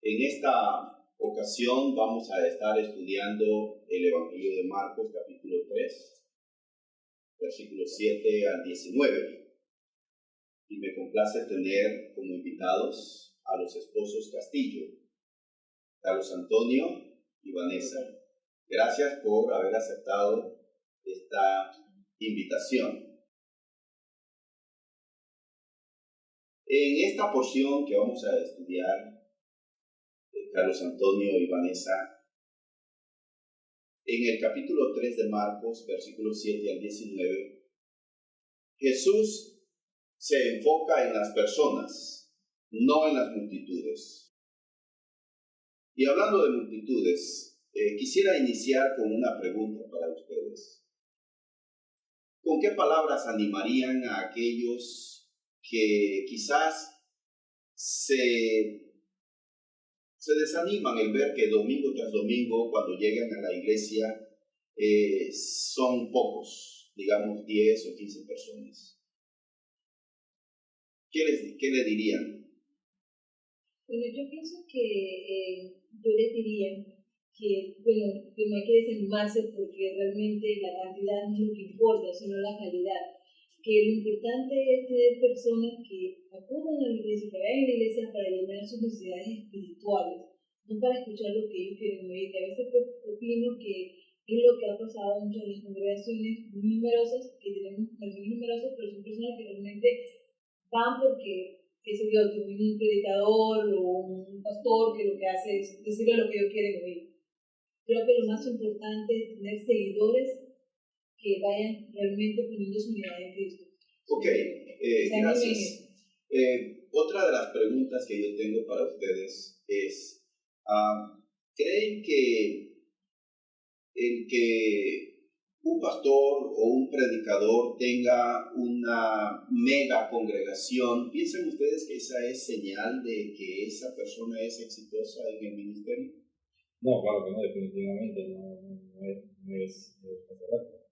En esta ocasión vamos a estar estudiando el Evangelio de Marcos, capítulo 3, versículos 7 al 19. Y me complace tener como invitados a los esposos Castillo, Carlos Antonio y Vanessa. Gracias por haber aceptado esta invitación. En esta porción que vamos a estudiar, Carlos Antonio y Vanessa, en el capítulo 3 de Marcos, versículos 7 al 19, Jesús se enfoca en las personas, no en las multitudes. Y hablando de multitudes, quisiera iniciar con una pregunta para ustedes. ¿Con qué palabras animarían a aquellos que quizás se desaniman el ver que domingo tras domingo, cuando llegan a la iglesia, son pocos, digamos 10 o 15 personas? ¿Qué le dirían? Bueno, yo pienso que yo les diría que no hay que desanimarse porque realmente la cantidad no es lo que importa, sino la calidad. Que lo importante es tener personas que acudan a la iglesia, que vayan a la iglesia para llenar sus necesidades espirituales, no para escuchar lo que ellos quieren oír. Que a veces opino que es lo que ha pasado en muchas de las congregaciones numerosas, que tenemos congregaciones numerosas, pero son personas que realmente van porque tienen un predicador o un pastor que lo que hace es decirle lo que ellos quieren oír. Creo que lo más importante es tener seguidores que vayan realmente poniendo su mirada en Cristo. Ok, gracias. Otra de las preguntas que yo tengo para ustedes es, ¿creen que el que un pastor o un predicador tenga una mega congregación, piensan ustedes que esa es señal de que esa persona es exitosa en el ministerio? No, claro que no, definitivamente no es correcto.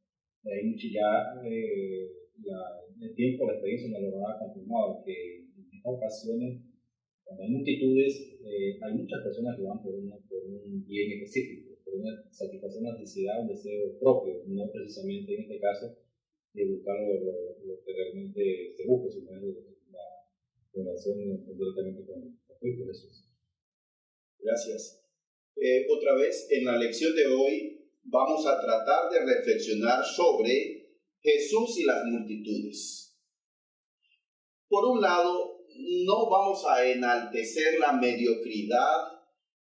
Hay mucho ya el tiempo, la experiencia nos lo ha confirmado, que en estas ocasiones, cuando hay multitudes, hay muchas personas que van por un bien específico, por una satisfacción, una necesidad, un deseo propio, no precisamente en este caso de buscar lo que realmente se busca, sino la relación directamente con Cristo Jesús. Gracias. Otra vez, en la lección de hoy vamos a tratar de reflexionar sobre Jesús y las multitudes. Por un lado, no vamos a enaltecer la mediocridad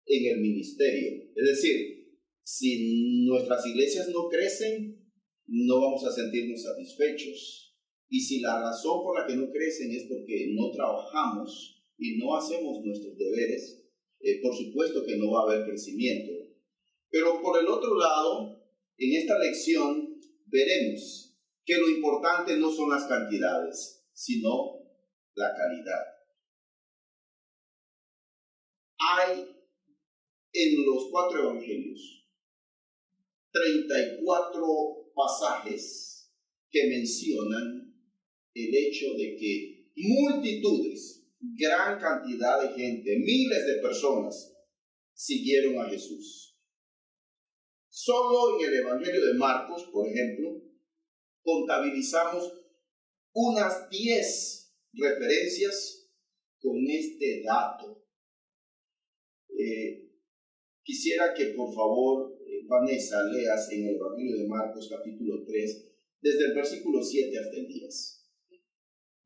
en el ministerio. Es decir, si nuestras iglesias no crecen, no vamos a sentirnos satisfechos. Y si la razón por la que no crecen es porque no trabajamos y no hacemos nuestros deberes, por supuesto que no va a haber crecimiento. Pero por el otro lado, en esta lección veremos que lo importante no son las cantidades, sino la calidad. Hay en los 4 evangelios 34 pasajes que mencionan el hecho de que multitudes, gran cantidad de gente, miles de personas siguieron a Jesús. Solo en el Evangelio de Marcos, por ejemplo, contabilizamos unas 10 referencias con este dato. Quisiera que por favor, Vanessa, leas en el Evangelio de Marcos capítulo 3, desde el versículo 7 hasta el 10.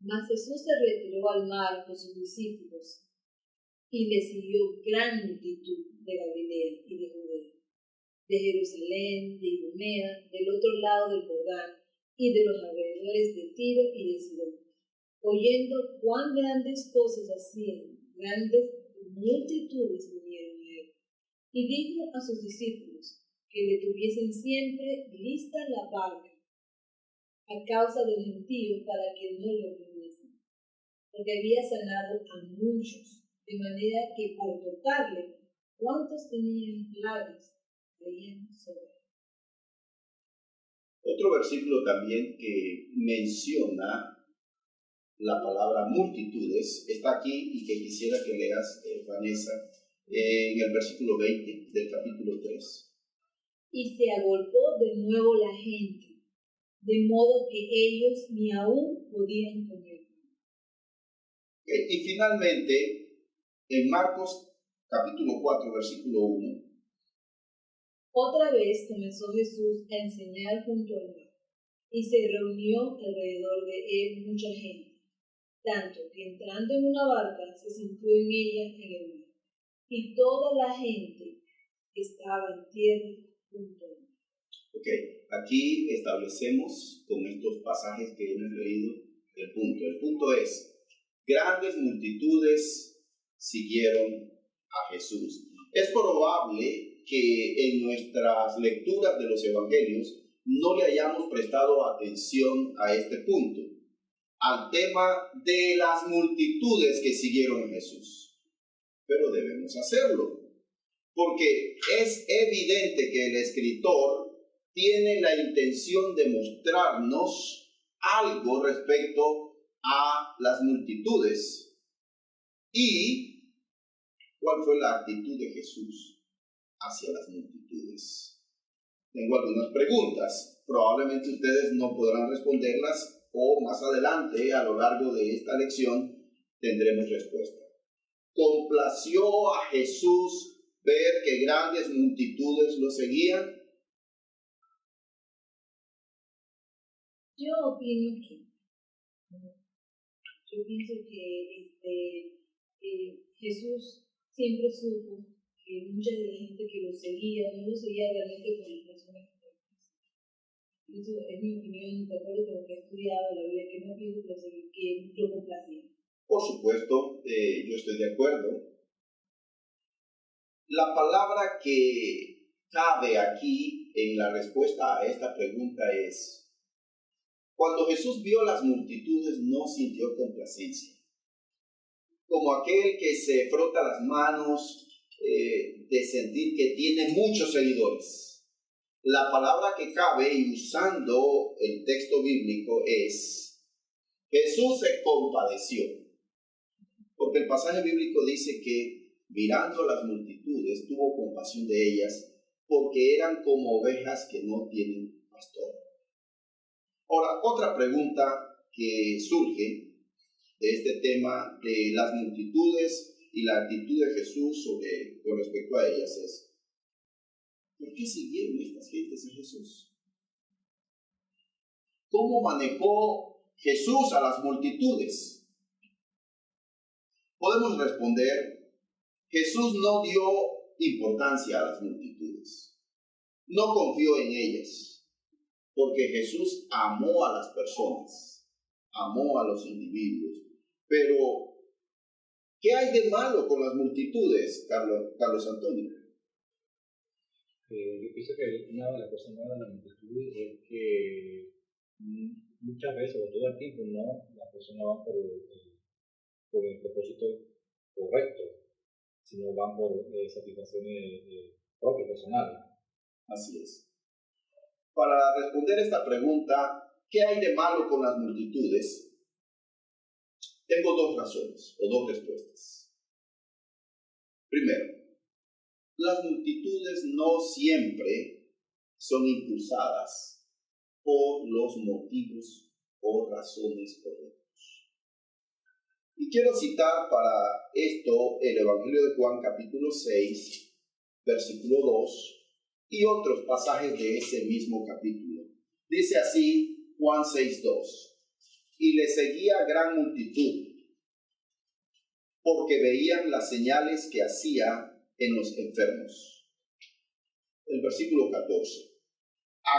Mas Jesús se retiró al mar con sus discípulos y le siguió gran multitud de Galilea y de Judea, de Jerusalén, de Idumea, del otro lado del Jordán y de los alrededores de Tiro y de Sidón. Oyendo cuán grandes cosas hacían, grandes multitudes vinieron a él. Y dijo a sus discípulos que le tuviesen siempre lista la barca a causa del gentío para que no lo oprimiesen, porque había sanado a muchos, de manera que al tocarle, ¿cuántos tenían plagas? Creían sobre él. Otro versículo también que menciona la palabra multitudes está aquí y que quisiera que leas, Vanessa, en el versículo 20 del capítulo 3. Y se agolpó de nuevo la gente, de modo que ellos ni aún podían comer. Y finalmente, en Marcos capítulo 4, versículo 1, Otra vez comenzó Jesús a enseñar junto al mar, y se reunió alrededor de él mucha gente, tanto que entrando en una barca se sentó en ella en el mar, y toda la gente estaba en tierra junto al mar. Ok, aquí establecemos con estos pasajes que hemos leído el punto. El punto es, grandes multitudes siguieron a Jesús. Es probable que en nuestras lecturas de los evangelios no le hayamos prestado atención a este punto, al tema de las multitudes que siguieron a Jesús. Pero debemos hacerlo, porque es evidente que el escritor tiene la intención de mostrarnos algo respecto a las multitudes. ¿Y cuál fue la actitud de Jesús hacia las multitudes? Tengo algunas preguntas. Probablemente ustedes no podrán responderlas o más adelante, a lo largo de esta lección, tendremos respuesta. ¿Complació a Jesús ver que grandes multitudes lo seguían? Yo opino que yo pienso que Jesús siempre supo que mucha de la gente que lo seguía no lo seguía realmente por las razones correctas. Eso es mi opinión, de acuerdo con lo que he estudiado en la Biblia, que no pienso que lo complacía. Por supuesto, yo estoy de acuerdo. La palabra que cabe aquí en la respuesta a esta pregunta es: cuando Jesús vio las multitudes, no sintió complacencia. Como aquel que se frota las manos de sentir que tiene muchos seguidores. La palabra que cabe, y usando el texto bíblico, es: Jesús se compadeció. Porque el pasaje bíblico dice que, mirando a las multitudes, tuvo compasión de ellas, porque eran como ovejas que no tienen pastor. Ahora, otra pregunta que surge de este tema de las multitudes y la actitud de Jesús con respecto a ellas es: ¿por qué siguieron estas gentes a Jesús? ¿Cómo manejó Jesús a las multitudes? Podemos responder: Jesús no dio importancia a las multitudes, no confió en ellas, porque Jesús amó a las personas, amó a los individuos. Pero, ¿qué hay de malo con las multitudes, Carlos Antonio? Yo pienso que una de las cosas malas de la multitud es que muchas veces, o todo el tiempo, no, las personas van por el propósito correcto, sino van por satisfacciones propias, personales. Así es. Para responder esta pregunta, ¿qué hay de malo con las multitudes? Tengo dos razones o dos respuestas. Primero, las multitudes no siempre son impulsadas por los motivos o razones correctos. Y quiero citar para esto el Evangelio de Juan capítulo 6, versículo 2, y otros pasajes de ese mismo capítulo. Dice así Juan 6:2: y le seguía gran multitud, porque veían las señales que hacía en los enfermos. El versículo 14: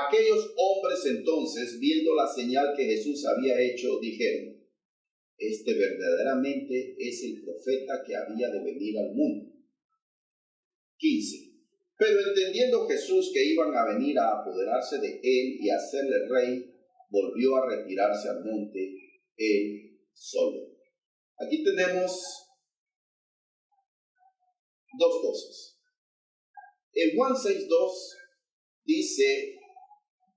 aquellos hombres entonces, viendo la señal que Jesús había hecho, dijeron: este verdaderamente es el profeta que había de venir al mundo. 15: pero entendiendo Jesús que iban a venir a apoderarse de él y hacerle rey, volvió a retirarse al monte él solo. Aquí tenemos dos cosas. En Juan 6:2 dice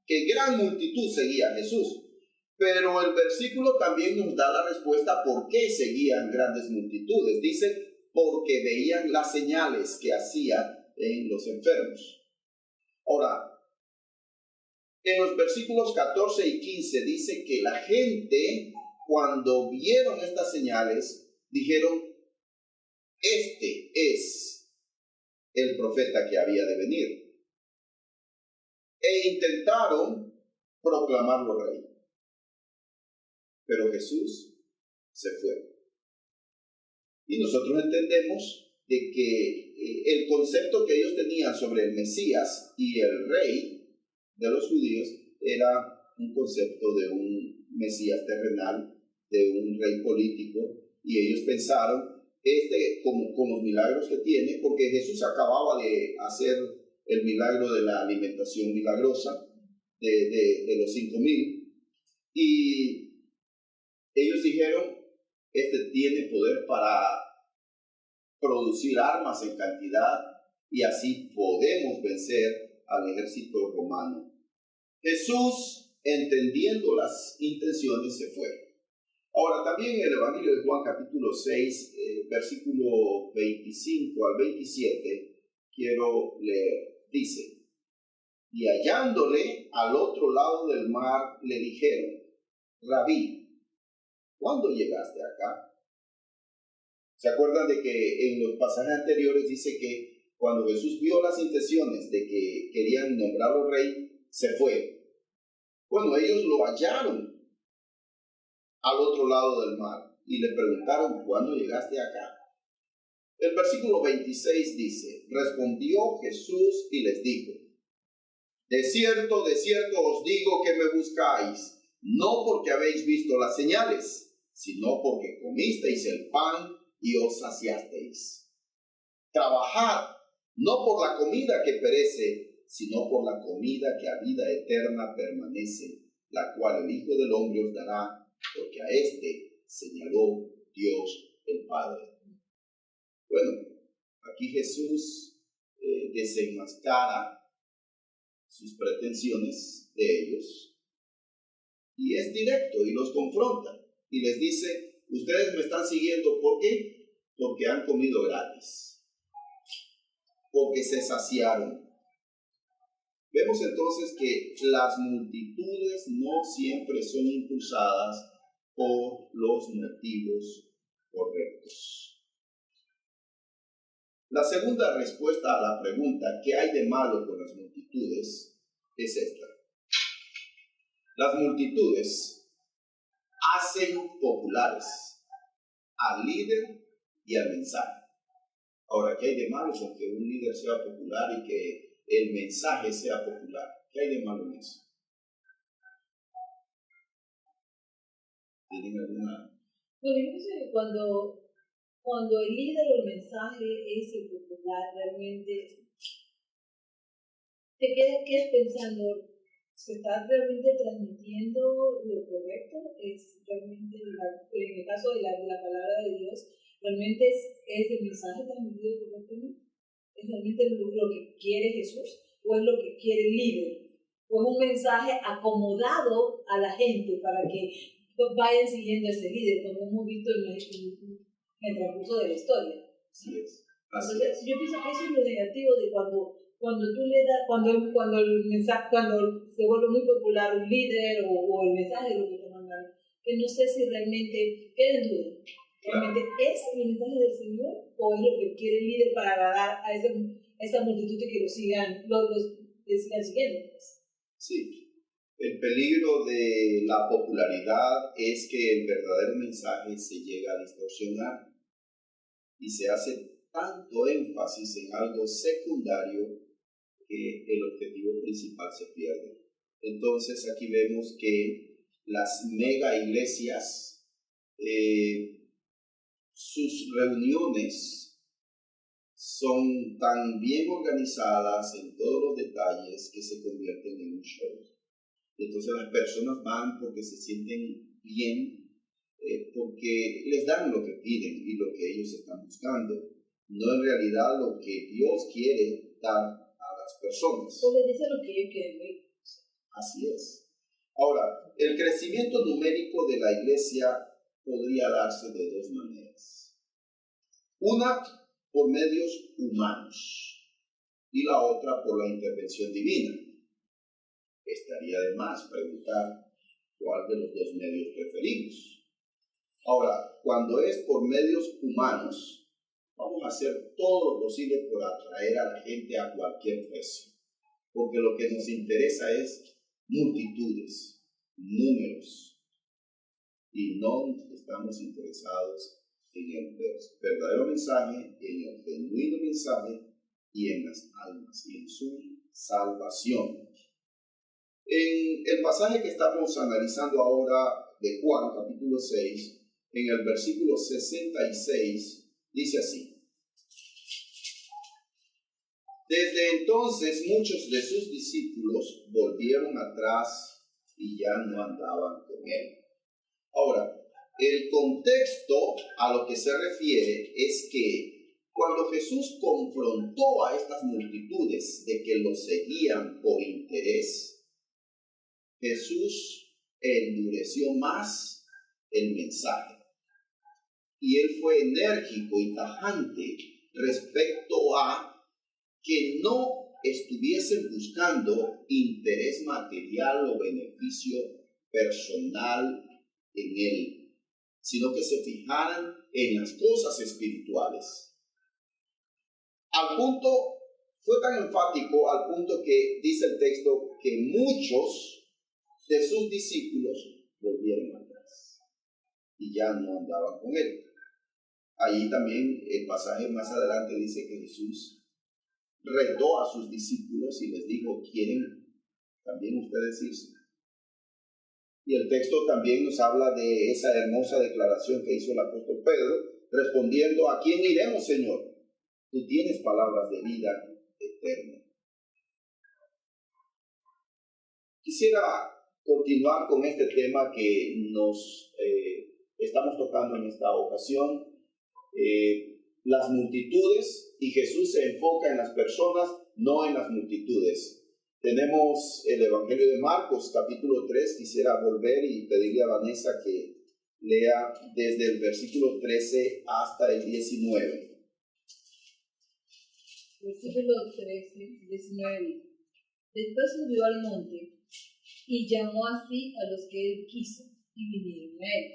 que gran multitud seguía a Jesús, pero el versículo también nos da la respuesta por qué seguían grandes multitudes. Dice: porque veían las señales que hacía en los enfermos. Ahora, en los versículos 14 y 15 dice que la gente, cuando vieron estas señales, dijeron, este es el profeta que había de venir. E intentaron proclamarlo rey. Pero Jesús se fue. Y nosotros entendemos de que el concepto que ellos tenían sobre el Mesías y el rey de los judíos era un concepto de un Mesías terrenal, de un rey político, y ellos pensaron, con los milagros que tiene, porque Jesús acababa de hacer el milagro de la alimentación milagrosa de los 5,000, y ellos dijeron, tiene poder para producir armas en cantidad y así podemos vencer al ejército romano. Jesús, entendiendo las intenciones, se fue. Ahora, también en el Evangelio de Juan, capítulo 6, versículo 25 al 27, quiero leer. Dice, y hallándole al otro lado del mar, le dijeron, Rabí, ¿cuándo llegaste acá? ¿Se acuerdan de que en los pasajes anteriores dice que cuando Jesús vio las intenciones de que querían nombrarlo rey, se fue? Bueno, ellos lo hallaron al otro lado del mar y le preguntaron, ¿cuándo llegaste acá? El versículo 26 dice, respondió Jesús y les dijo, de cierto os digo que me buscáis, no porque habéis visto las señales, sino porque comisteis el pan y os saciasteis. Trabajad, no por la comida que perece, sino por la comida que a vida eterna permanece, la cual el Hijo del Hombre os dará, porque a señaló Dios el Padre. Bueno, aquí Jesús desenmascara sus pretensiones de ellos y es directo y los confronta y les dice, ustedes me están siguiendo, ¿por qué? Porque han comido gratis, porque se saciaron. Vemos entonces que las multitudes no siempre son impulsadas por los motivos correctos. La segunda respuesta a la pregunta ¿qué hay de malo con las multitudes? Es esta. Las multitudes hacen populares al líder y al mensaje. Ahora, ¿qué hay de malo con que un líder sea popular y que el mensaje sea popular? ¿Qué hay de malo en eso? ¿Tienen alguna? Bueno, yo pienso que cuando el líder o el mensaje es el popular, realmente te quedas pensando, ¿se está realmente transmitiendo lo correcto? ¿Es realmente, en el caso de la palabra de Dios, realmente es el mensaje transmitido correctamente? ¿Es realmente lo que quiere Jesús? ¿O es lo que quiere el líder? ¿O es un mensaje acomodado a la gente para que vayan siguiendo a ese líder, como hemos visto en el transcurso de la historia? Así es. Entonces, yo pienso que eso es lo negativo de cuando tú le das, cuando el mensaje, cuando se vuelve muy popular un líder o el mensaje de lo que te mandan, que no sé si realmente queda en duda. ¿Realmente es el mensaje del Señor o es lo que quiere el líder para agradar a esa multitud que lo sigan, que sigan siguiendo? Sí. El peligro de la popularidad es que el verdadero mensaje se llega a distorsionar y se hace tanto énfasis en algo secundario que el objetivo principal se pierde. Entonces aquí vemos que las mega iglesias, sus reuniones son tan bien organizadas en todos los detalles que se convierten en un show. Entonces las personas van porque se sienten bien, porque les dan lo que piden y lo que ellos están buscando, no en realidad lo que Dios quiere dar a las personas. O les dice lo que ellos quieren ver. Así es. Ahora, el crecimiento numérico de la iglesia podría darse de dos maneras. Una por medios humanos y la otra por la intervención divina. Estaría de más preguntar cuál de los dos medios preferimos. Ahora, cuando es por medios humanos, vamos a hacer todo lo posible por atraer a la gente a cualquier precio, porque lo que nos interesa es multitudes, números, y no estamos interesados en el verdadero mensaje, en el genuino mensaje y en las almas y en su salvación. En el pasaje que estamos analizando ahora de Juan, capítulo 6, en el versículo 66, dice así: Desde entonces muchos de sus discípulos volvieron atrás y ya no andaban con él. Ahora, el contexto a lo que se refiere es que cuando Jesús confrontó a estas multitudes de que lo seguían por interés, Jesús endureció más el mensaje. Y él fue enérgico y tajante respecto a que no estuviesen buscando interés material o beneficio personal en él, sino que se fijaran en las cosas espirituales. Fue tan enfático al punto que dice el texto que muchos de sus discípulos volvieron atrás y ya no andaban con él. Ahí también el pasaje más adelante dice que Jesús retó a sus discípulos y les dijo: ¿quieren también ustedes irse? Y el texto también nos habla de esa hermosa declaración que hizo el apóstol Pedro, respondiendo: ¿a quién iremos, Señor? Tú tienes palabras de vida eterna. Quisiera continuar con este tema que nos estamos tocando en esta ocasión. Las multitudes, y Jesús se enfoca en las personas, no en las multitudes. Tenemos el Evangelio de Marcos, capítulo 3. Quisiera volver y pedirle a Vanessa que lea desde el versículo 13 hasta el 19. Versículo 13, 19 dice: Después subió al monte y llamó así a los que él quiso y vinieron a él.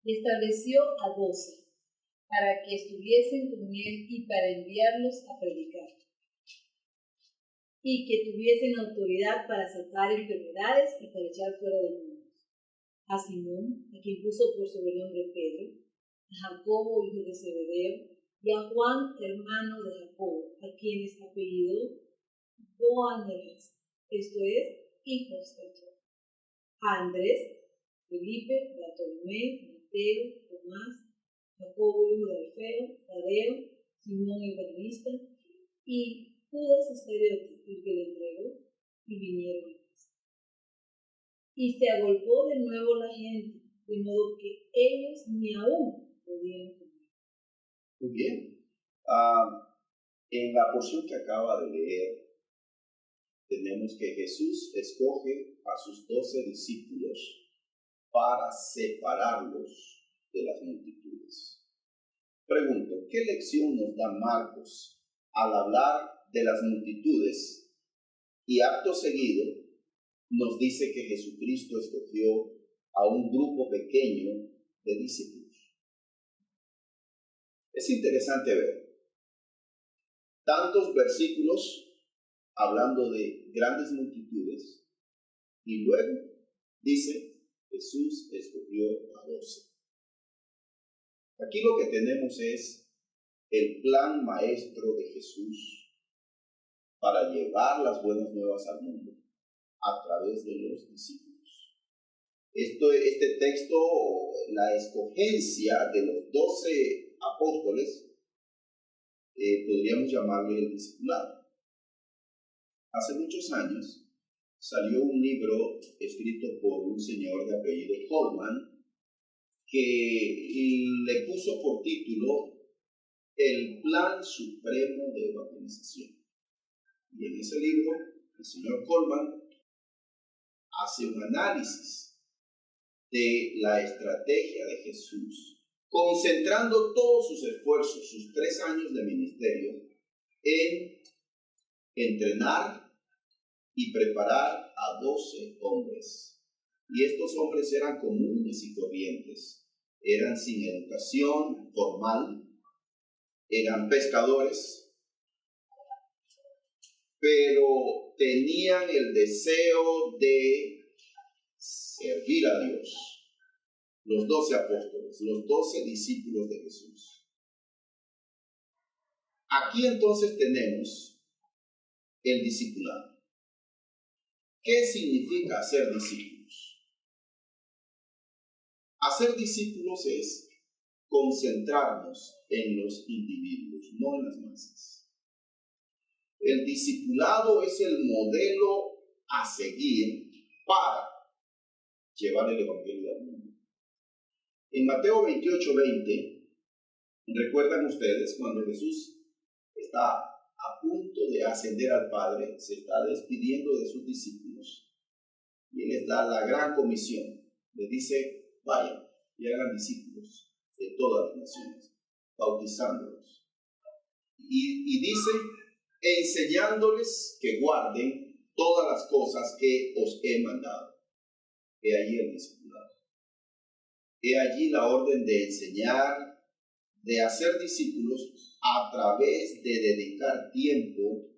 Y estableció a 12 para que estuviesen con él y para enviarlos a predicar, y que tuviesen autoridad para sacar enfermedades y para echar fuera demonios. A Simón, a quien puso por sobrenombre Pedro, a Jacobo, hijo de Zebedeo, y a Juan, hermano de Jacobo, a quienes apellidó Boanerges, esto es, hijos de Jacob, a Andrés, Felipe, Bartolomé, Mateo, Tomás, Jacobo, hijo de Alfeo, Tadeo, Simón el cananista, y Judas Iscariote, el que le entregó, y vinieron a Cristo. Y se agolpó de nuevo la gente, de modo que ellos ni aún podían comer. Muy bien. En la porción que acaba de leer, tenemos que Jesús escoge a sus 12 discípulos para separarlos de las multitudes. Pregunto, ¿qué lección nos da Marcos al hablar de las multitudes y acto seguido nos dice que Jesucristo escogió a un grupo pequeño de discípulos? Es interesante ver tantos versículos hablando de grandes multitudes y luego dice: Jesús escogió a 12. Aquí lo que tenemos es el plan maestro de Jesús para llevar las buenas nuevas al mundo a través de los discípulos. Este texto, la escogencia de los 12 apóstoles, podríamos llamarle el discipulado. Hace muchos años salió un libro escrito por un señor de apellido Coleman que le puso por título El Plan Supremo de Evangelización. Y en ese libro, el señor Coleman hace un análisis de la estrategia de Jesús, concentrando todos sus esfuerzos, sus 3 años de ministerio, en entrenar y preparar a 12 hombres. Y estos hombres eran comunes y corrientes, eran sin educación formal, eran pescadores, pero tenían el deseo de servir a Dios. Los 12 apóstoles, los 12 discípulos de Jesús. Aquí entonces tenemos el discipulado. ¿Qué significa ser discípulos? Hacer discípulos es concentrarnos en los individuos, no en las masas. El discipulado es el modelo a seguir para llevar el evangelio al mundo. En Mateo 28:20, recuerdan ustedes cuando Jesús está a punto de ascender al Padre, se está despidiendo de sus discípulos y Él les da la gran comisión. Les dice, vayan y hagan discípulos de todas las naciones, bautizándolos. Y dice, enseñándoles que guarden todas las cosas que os he mandado. He allí el discipulado. He allí la orden de enseñar, de hacer discípulos a través de dedicar tiempo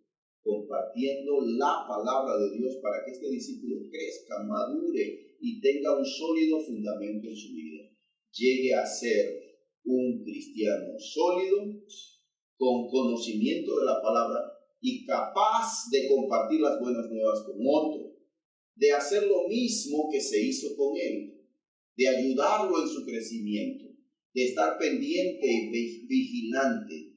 compartiendo la palabra de Dios para que este discípulo crezca, madure y tenga un sólido fundamento en su vida. Llegue a ser un cristiano sólido, con conocimiento de la palabra y capaz de compartir las buenas nuevas con otro, de hacer lo mismo que se hizo con él, de ayudarlo en su crecimiento, de estar pendiente y vigilante,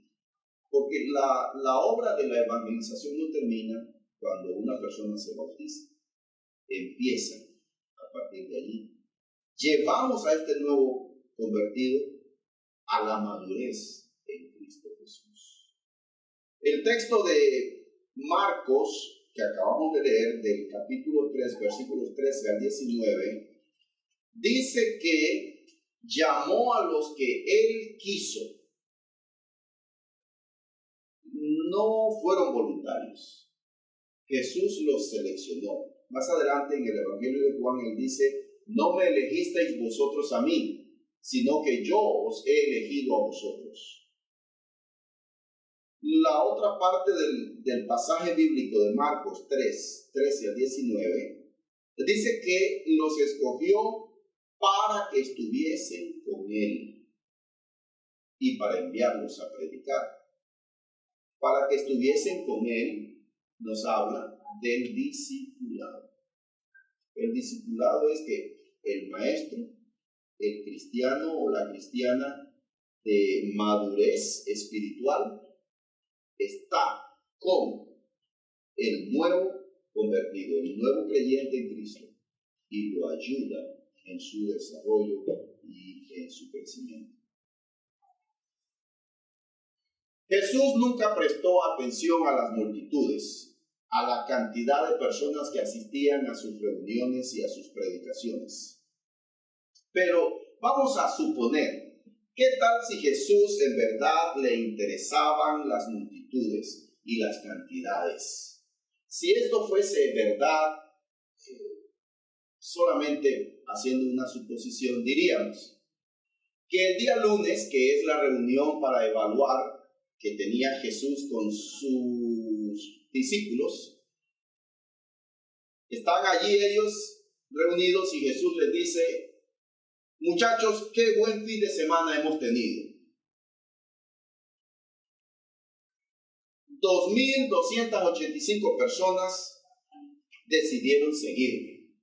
porque la obra de la evangelización no termina cuando una persona se bautiza, empieza a partir de allí. Llevamos a este nuevo convertido a la madurez en Cristo Jesús. El texto de Marcos, que acabamos de leer, del capítulo 3, versículos 13 al 19, dice que llamó a los que Él quiso. No fueron voluntarios. Jesús los seleccionó. Más adelante en el Evangelio de Juan, Él dice, no me elegisteis vosotros a mí, sino que yo os he elegido a vosotros. La otra parte del pasaje bíblico de Marcos 3, 13 al 19, dice que los escogió para que estuviesen con Él y para enviarlos a predicar. Para que estuviesen con Él, nos habla del discipulado. El discipulado es que el maestro, el cristiano o la cristiana de madurez espiritual, está con el nuevo convertido, el nuevo creyente en Cristo, y lo ayuda en su desarrollo y en su crecimiento. Jesús nunca prestó atención a las multitudes, a la cantidad de personas que asistían a sus reuniones y a sus predicaciones. Pero vamos a suponer, ¿qué tal si Jesús en verdad le interesaban las multitudes y las cantidades? Si esto fuese verdad, solamente haciendo una suposición, diríamos que el día lunes, que es la reunión para evaluar que tenía Jesús con sus discípulos, están allí ellos reunidos y Jesús les dice, muchachos, qué buen fin de semana hemos tenido. 2,285 personas decidieron seguirme.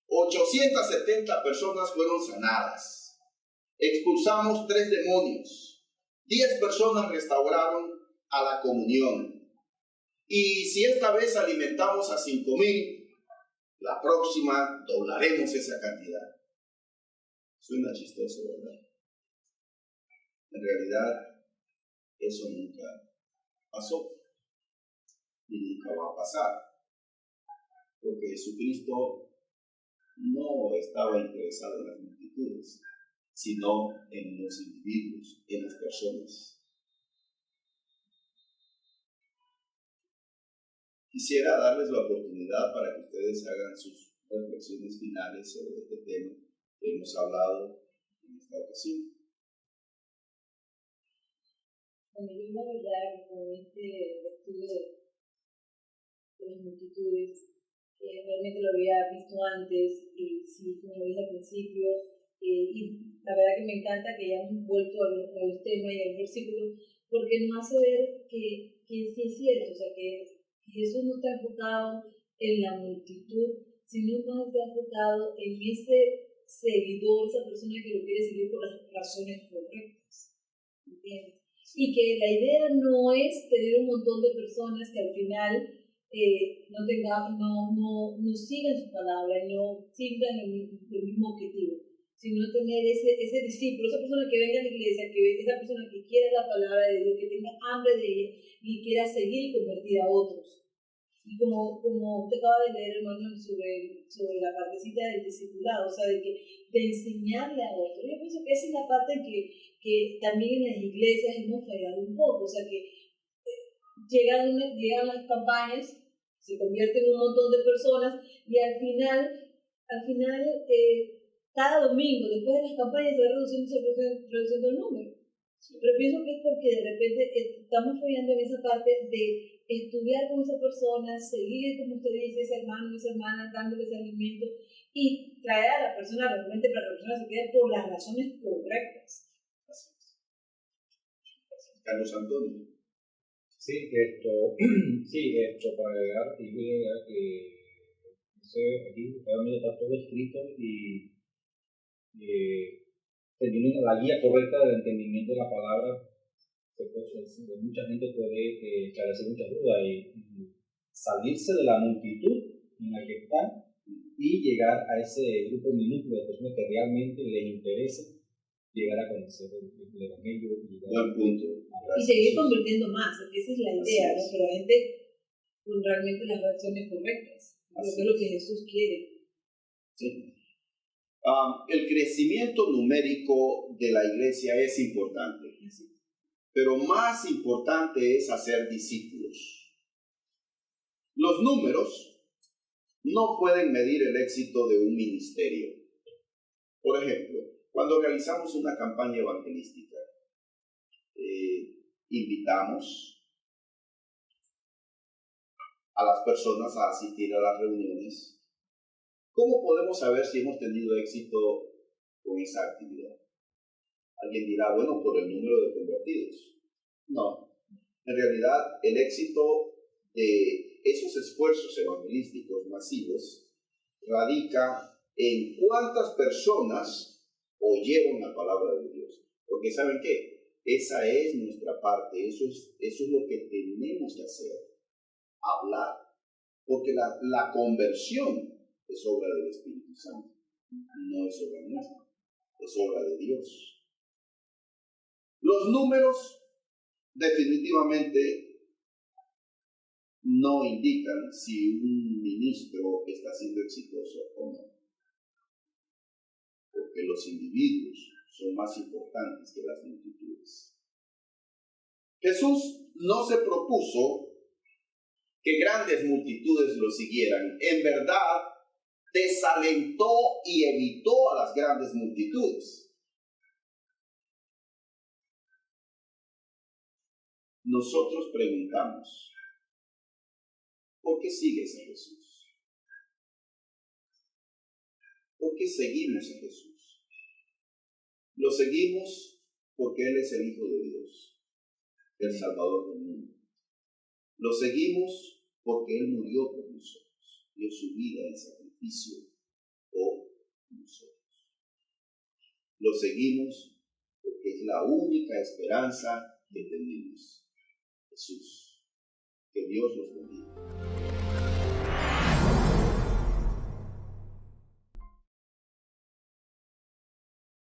870 personas fueron sanadas. Expulsamos 3 demonios. 10 personas restauraron a la comunión. Y si esta vez alimentamos a 5,000, la próxima doblaremos esa cantidad. Suena chistoso, ¿verdad? En realidad, eso nunca pasó y nunca va a pasar, porque Jesucristo no estaba interesado en las multitudes, sino en los individuos, en las personas. Quisiera darles la oportunidad para que ustedes hagan sus reflexiones finales sobre este tema que hemos hablado en esta ocasión. Bueno, yo la verdad, con este estudio de las multitudes, realmente lo había visto antes, y sí, como lo dije al principio, y la verdad que me encanta que hayamos vuelto a los temas y al versículo, porque nos hace ver que sí es cierto, o sea, que Jesús no está enfocado en la multitud, sino más está enfocado en ese seguidor, esa persona que lo quiere seguir por las razones correctas, ¿entiendes? Y que la idea no es tener un montón de personas que al final no sigan su palabra, no sigan el mismo objetivo, sino tener ese discípulo, esa persona que venga a la iglesia, esa persona que quiera la palabra de Dios, que tenga hambre de ella y quiera seguir y convertir a otros. Y como usted acaba de leer, hermano, sobre la partecita del discipulado, o sea, de enseñarle a otros. Yo pienso que esa es la parte que también en las iglesias hemos fallado un poco, o sea, que llegan las campañas, se convierten en un montón de personas y al final cada domingo, después de las campañas, se va reduciendo el número. Pero pienso que es porque de repente estamos fallando en esa parte de estudiar con esa persona, seguir, como usted dice, ese hermano, esa hermana, dándole ese alimento y traer a la persona realmente para que la persona se quede por las razones correctas. Carlos Antonio. Sí, para agregar, y voy a agregar que aquí realmente está todo escrito y teniendo la guía correcta del entendimiento de la palabra, mucha gente puede esclarecer muchas dudas y salirse de la multitud en la que están y llegar a ese grupo minúsculo de personas que realmente les interesa llegar a conocer el Evangelio. Buen punto. Y seguir convirtiendo más, porque esa es la idea, ¿no? Pero la gente con realmente las reacciones correctas, lo que es lo que Jesús quiere. Sí. El crecimiento numérico de la iglesia es importante, pero más importante es hacer discípulos. Los números no pueden medir el éxito de un ministerio. Por ejemplo, cuando realizamos una campaña evangelística, invitamos a las personas a asistir a las reuniones. ¿Cómo podemos saber si hemos tenido éxito con esa actividad? Alguien dirá, bueno, por el número de convertidos. No, en realidad el éxito de esos esfuerzos evangelísticos masivos radica en cuántas personas oyeron la palabra de Dios. Porque ¿saben qué? Esa es nuestra parte, eso es lo que tenemos que hacer, hablar. Porque la conversión es obra del Espíritu Santo, no es obra nuestra, es obra de Dios. Los números definitivamente no indican si un ministro está siendo exitoso o no, porque los individuos son más importantes que las multitudes. Jesús no se propuso que grandes multitudes lo siguieran. En verdad, desalentó y evitó a las grandes multitudes. Nosotros preguntamos, ¿por qué sigues a Jesús? ¿Por qué seguimos a Jesús? Lo seguimos porque Él es el Hijo de Dios, el Salvador del mundo. Lo seguimos porque Él murió por nosotros, dio su vida en sacrificio por nosotros. Lo seguimos porque es la única esperanza que tenemos. Jesús. Que Dios los bendiga.